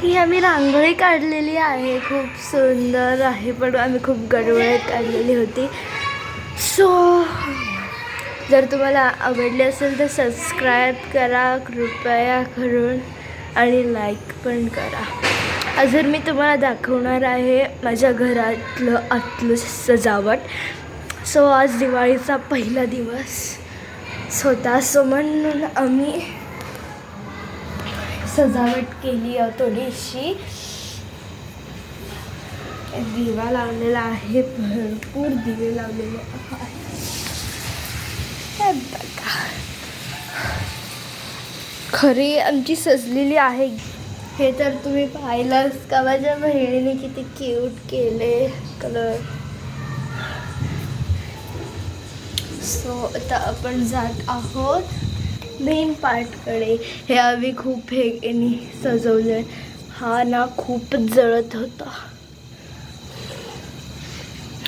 ही आम्ही रांगोळी काढलेली आहे, खूप सुंदर आहे, पण आम्ही खूप गडबडीत काढलेली होती. सो जर तुम्हाला आवडली असेल तर सबस्क्राईब करा कृपया करून आणि लाईक पण करा. अजून मी तुम्हाला दाखवणार आहे माझ्या घरातलं आतलं सजावट. सो आज दिवाळीचा पहिला दिवस होता, सो म्हणून आम्ही सजावट केली आहे थोडीशी. दिवा लावलेला आहे, भरपूर दिवे लावलेले आहे. बघा खरी आमची सजलेली आहे. हे तर तुम्ही पाहिलंच का माझ्या बहिणीने किती क्यूट केले कलर. सो आता आपण जात आहोत मेन पार्टकडे. हे आम्ही खूप हेने सजवले. हा ना खूपच जळत होता,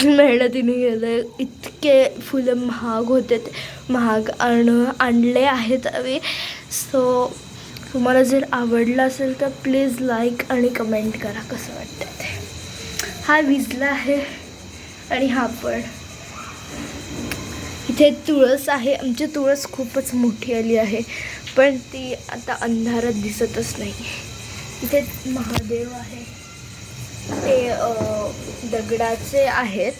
मेहनतीने गेले. इतके फुलं महाग होते, ते महाग आणले आहेत आम्ही. सो तुम्हाला जर आवडलं असेल तर प्लीज लाईक आणि कमेंट करा कसं वाटतं ते. हा विजला आहे आणि हा पण. इथे तुळस आहे. आमची तुळस खूपच मोठी आली आहे, पण ती आता अंधारात दिसतच नाही. इथे महादेव आहे, ते दगडाचे आहेत.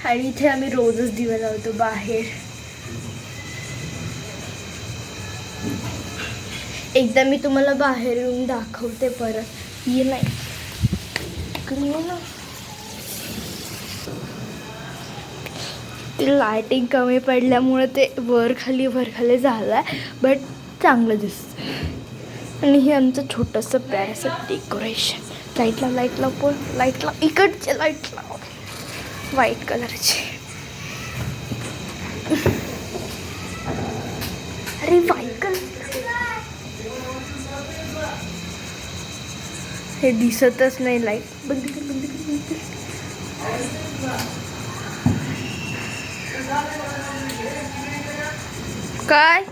आणि इथे आम्ही रोजच दिवा लावतो बाहेर. एकदा मी तुम्हाला बाहेर येऊन दाखवते परत. ये नाही ना, ते लायटिंग कमी पडल्यामुळे ते वर खाली झालं आहे, बट चांगलं दिसतं. आणि हे आमचं छोटंसं प्यारचं डेकोरेशन. लाईटला पण लाईटला इकडचे लाईटला व्हाईट कलरचे. अरे व्हाईट कलर हे दिसतच नाही. लाईट बंद कर. काय